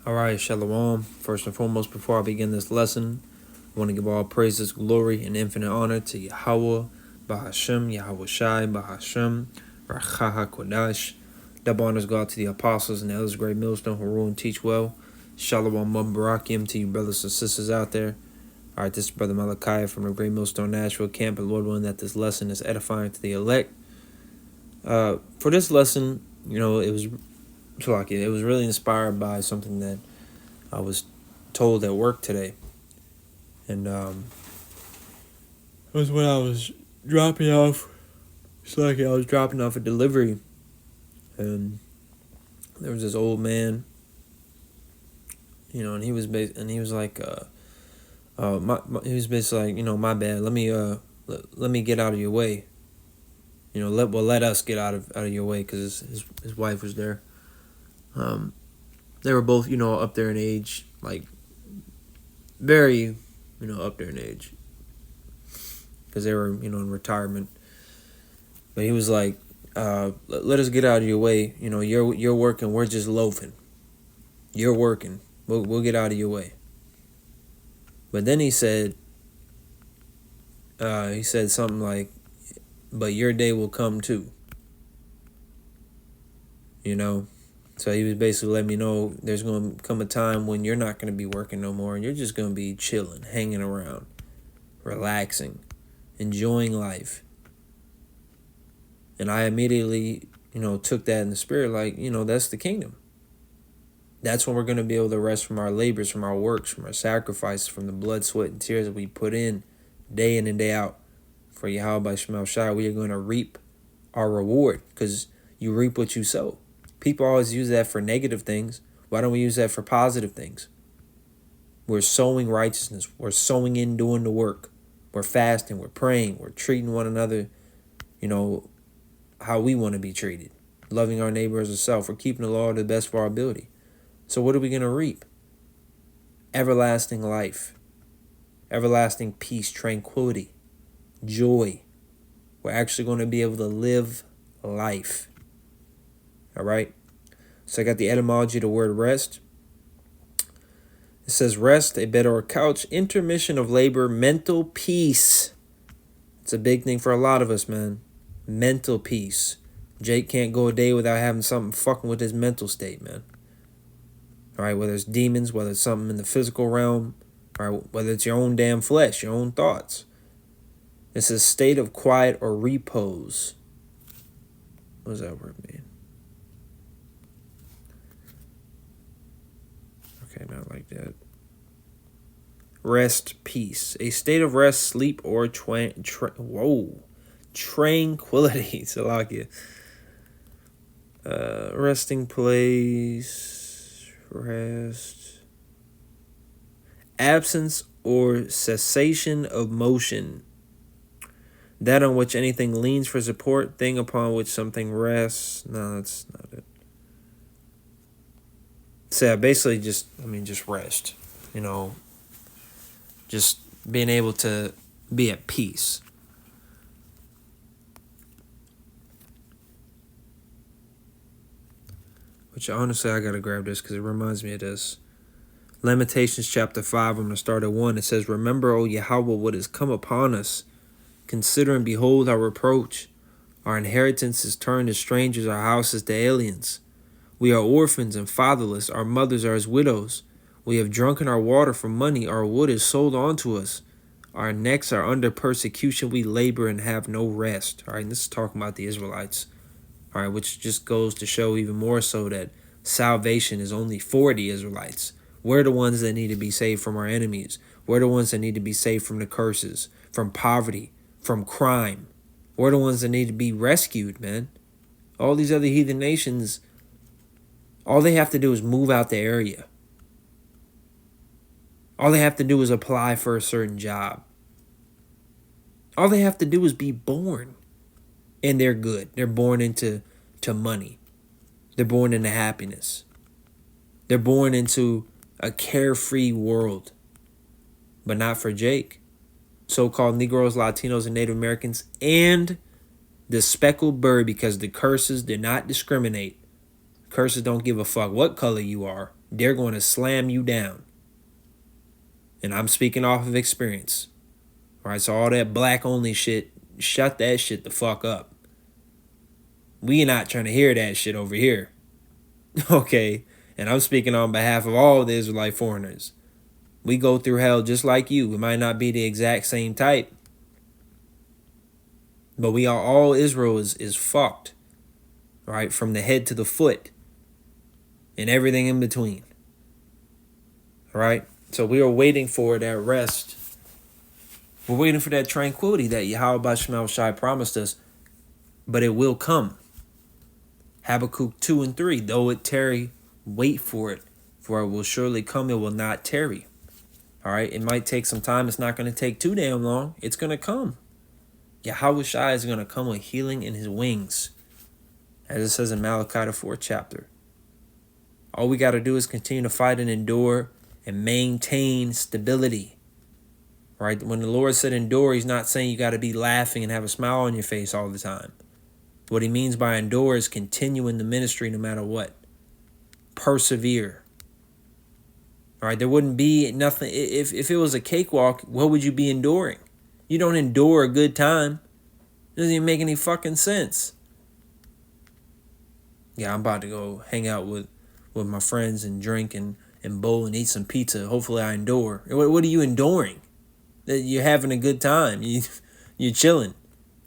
Alright, Shalom. First and foremost, before I begin this lesson, I want to give all praises, glory, and infinite honor to Yahweh, Bahashem, Yahweh Shai, Bahashem, Rachaha Kodash. Double honors go out to the apostles and the elders, great millstone who rule and teach well. Shalom, Barakim to you brothers and sisters out there. Alright, this is Brother Malachi from the Great Millstone Nashville camp, and Lord willing that this lesson is edifying to the elect. For this lesson, it was really inspired by something that I was told at work today. And it was when I was dropping off. I was dropping off a delivery. And there was this old man, and he was like, he was basically like, my bad. Let me get out of your way. Let us get out of your way, because his wife was there. They were both, up there in age, like very, up there in age, because they were, in retirement. But he was like, let us get out of your way. You're working. We're just loafing. You're working. We'll get out of your way. But then he said something like, but your day will come too. So he was basically letting me know there's going to come a time when you're not going to be working no more, and you're just going to be chilling, hanging around, relaxing, enjoying life. And I immediately, took that in the spirit, like, that's the kingdom. That's when we're going to be able to rest from our labors, from our works, from our sacrifices, from the blood, sweat, and tears that we put in and day out for Yahweh by Shemel Shai. We are going to reap our reward, because you reap what you sow. People always use that for negative things. Why don't we use that for positive things? We're sowing righteousness. We're sowing in doing the work. We're fasting. We're praying. We're treating one another, how we want to be treated. Loving our neighbor as ourselves. We're keeping the law to the best of our ability. So what are we going to reap? Everlasting life. Everlasting peace, tranquility, joy. We're actually going to be able to live life. All right. So I got the etymology of the word rest. It says rest, a bed or a couch, intermission of labor, mental peace. It's a big thing for a lot of us, man. Mental peace. Jake can't go a day without having something fucking with his mental state, man. All right, whether it's demons, whether it's something in the physical realm, all right, whether it's your own damn flesh, your own thoughts. It's a state of quiet or repose. What does that word mean? Okay, not like that. Rest, peace. A state of rest, sleep, or tranquility. Salakia. Resting place, rest. Absence or cessation of motion. That on which anything leans for support, thing upon which something rests. No, that's not it. So yeah, basically just rest. Just being able to be at peace. Which honestly, I gotta grab this because it reminds me of this. Lamentations chapter 5, I'm going to start at 1. It says, remember, O Yahweh, what has come upon us. Consider and behold our reproach. Our inheritance is turned to strangers, our houses to aliens. We are orphans and fatherless. Our mothers are as widows. We have drunken our water for money. Our wood is sold on to us. Our necks are under persecution. We labor and have no rest. All right, and this is talking about the Israelites. All right, which just goes to show even more so that salvation is only for the Israelites. We're the ones that need to be saved from our enemies. We're the ones that need to be saved from the curses, from poverty, from crime. We're the ones that need to be rescued, man. All these other heathen nations, all they have to do is move out the area. All they have to do is apply for a certain job. All they have to do is be born. And they're good. They're born into money. They're born into happiness. They're born into a carefree world. But not for Jake. So-called Negroes, Latinos, and Native Americans, and the speckled bird, because the curses do not discriminate. Curses don't give a fuck what color you are. they're going to slam you down. And I'm speaking off of experience. All right, so all that black only shit, shut that shit the fuck up. We not trying to hear that shit over here. Okay, and I'm speaking on behalf of all the Israelite foreigners. We go through hell just like you. It might not be the exact same type, but we are all Israel is fucked. Right, from the head to the foot and everything in between. All right, so we are waiting for that rest. We're waiting for that tranquility that Yahweh Shema Shai promised us, but it will come. Habakkuk 2 and 3, though it tarry, wait for it will surely come, it will not tarry. All right, it might take some time. It's not going to take too damn long. It's going to come. Yahweh Shai is going to come with healing in his wings, as it says in Malachi, the 4th chapter. All we got to do is continue to fight and endure and maintain stability. Right? When the Lord said endure, he's not saying you got to be laughing and have a smile on your face all the time. What he means by endure is continue in the ministry no matter what. Persevere. All right, there wouldn't be nothing. If it was a cakewalk, what would you be enduring? You don't endure a good time. It doesn't even make any fucking sense. Yeah, I'm about to go hang out with my friends and drink and bowl and eat some pizza. Hopefully I endure. What are you enduring? That you're having a good time. You're chilling.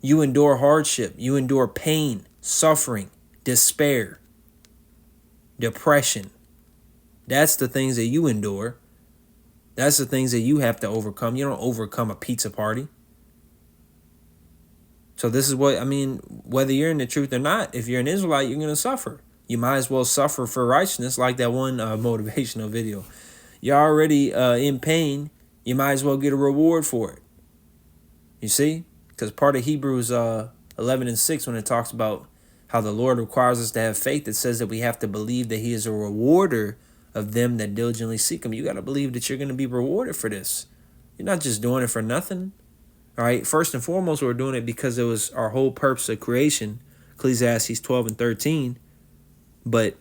You endure hardship. You endure pain, suffering, despair, depression. That's the things that you endure. That's the things that you have to overcome. You don't overcome a pizza party. So this is what, I mean, whether you're in the truth or not, if you're an Israelite, you're going to suffer. You might as well suffer for righteousness, like that one motivational video. You're already in pain. You might as well get a reward for it. You see? Because part of Hebrews 11 and 6, when it talks about how the Lord requires us to have faith, it says that we have to believe that he is a rewarder of them that diligently seek him. You got to believe that you're going to be rewarded for this. You're not just doing it for nothing. All right. First and foremost, we're doing it because it was our whole purpose of creation. Ecclesiastes 12 and 13. But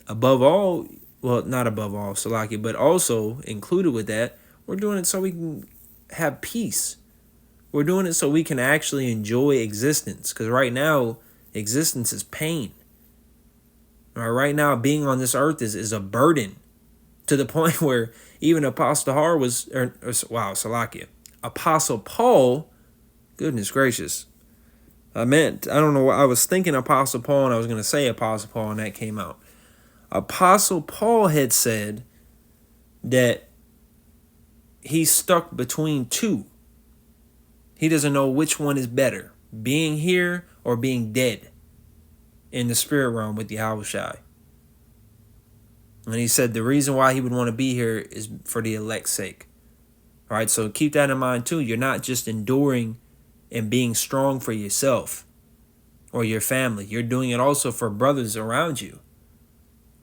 above all, well, not above all, Salaki, but also included with that, we're doing it so we can have peace. We're doing it so we can actually enjoy existence. Because right now, existence is pain. All right, right now, being on this earth is a burden, to the point where even Apostle Apostle Paul, goodness gracious. I don't know, I was thinking Apostle Paul and I was going to say Apostle Paul and that came out. Apostle Paul had said that he's stuck between two. He doesn't know which one is better, being here or being dead in the spirit realm with Yahweh Shai. And he said the reason why he would want to be here is for the elect's sake. All right, so keep that in mind too. You're not just enduring and being strong for yourself or your family. You're doing it also for brothers around you,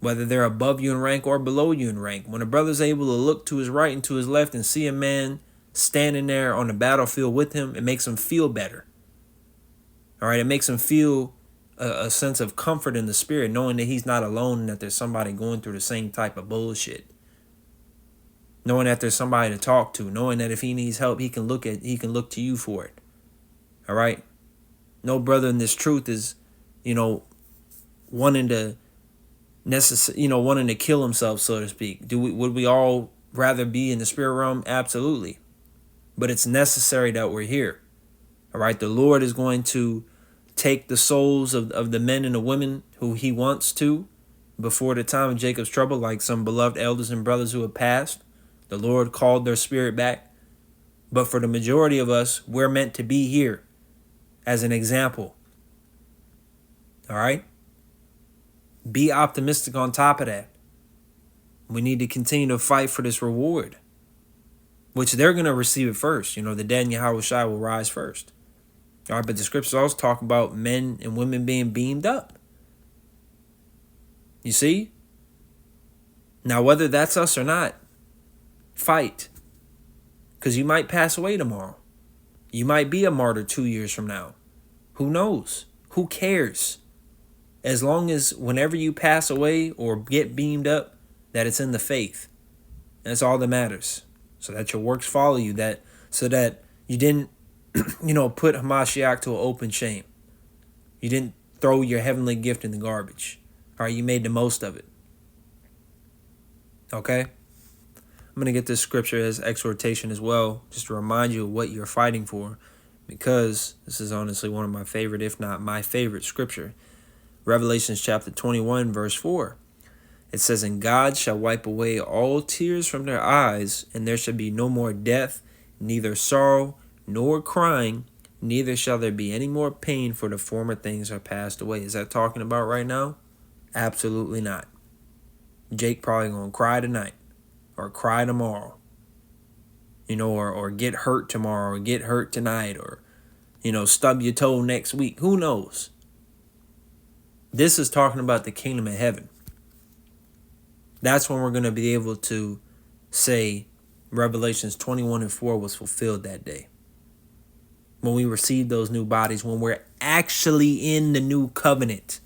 whether they're above you in rank or below you in rank. When a brother's able to look to his right and to his left and see a man standing there on the battlefield with him, it makes him feel better. All right, it makes him feel a sense of comfort in the spirit, knowing that he's not alone and that there's somebody going through the same type of bullshit. Knowing that there's somebody to talk to, knowing that if he needs help, he can look to you for it. All right? No brother in this truth is, wanting to kill himself, so to speak. Would we all rather be in the spirit realm? Absolutely. But it's necessary that we're here. All right? The Lord is going to take the souls of the men and the women who he wants to before the time of Jacob's trouble, like some beloved elders and brothers who have passed. The Lord called their spirit back. But for the majority of us, we're meant to be here as an example. All right? Be optimistic on top of that. We need to continue to fight for this reward, which they're going to receive it first. The dead in Yahweh Shai will rise first. All right, but the scriptures also talk about men and women being beamed up. You see? Now, whether that's us or not, fight. Because you might pass away tomorrow. You might be a martyr 2 years from now. Who knows? Who cares? As long as whenever you pass away or get beamed up, that it's in the faith. That's all that matters. So that your works follow you, so that you didn't, put Hamashiach to an open shame. You didn't throw your heavenly gift in the garbage. All right, you made the most of it. Okay? I'm going to get this scripture as exhortation as well, just to remind you of what you're fighting for, because this is honestly one of my favorite, if not my favorite scripture. Revelations chapter 21, verse 4. It says, "And God shall wipe away all tears from their eyes, and there shall be no more death, neither sorrow, nor crying, neither shall there be any more pain, for the former things are passed away." Is that talking about right now? Absolutely not. Jake probably going to cry tonight, or cry tomorrow, or get hurt tomorrow, or get hurt tonight, or, stub your toe next week. Who knows? This is talking about the kingdom of heaven. That's when we're going to be able to say Revelations 21 and 4 was fulfilled that day. When we receive those new bodies, when we're actually in the new covenant.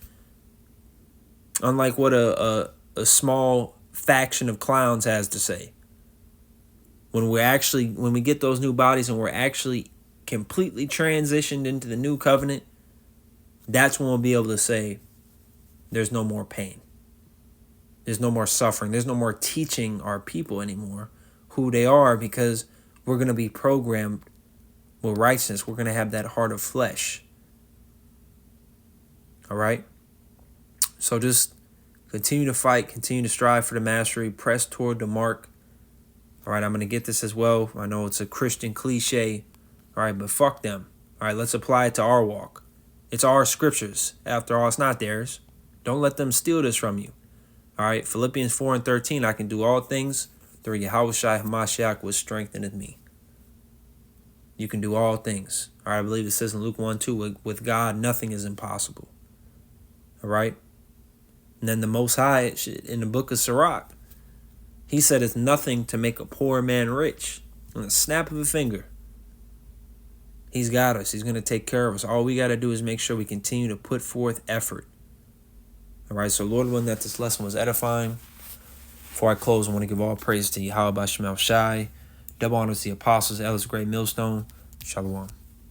Unlike what a small faction of clowns has to say. When we get those new bodies and we're actually completely transitioned into the new covenant, that's when we'll be able to say there's no more pain. There's no more suffering. There's no more teaching our people anymore who they are, because we're going to be programmed with righteousness. We're going to have that heart of flesh. All right? So just continue to fight, continue to strive for the mastery, press toward the mark. All right, I'm going to get this as well. I know it's a Christian cliche. All right, but fuck them. All right, let's apply it to our walk. It's our scriptures. After all, it's not theirs. Don't let them steal this from you. All right, Philippians 4 and 13, "I can do all things through Yahushua HaMashiach, which strengtheneth me." You can do all things. All right, I believe it says in Luke 1:2, with God, nothing is impossible. All right? And then the Most High, in the book of Sirach, he said it's nothing to make a poor man rich. On the snap of a finger. He's got us. He's going to take care of us. All we got to do is make sure we continue to put forth effort. All right, so Lord willing that this lesson was edifying. Before I close, I want to give all praise to Yahweh B'Shem El Shai. Double honors to the apostles, Elders, Great Millstone. Shalom.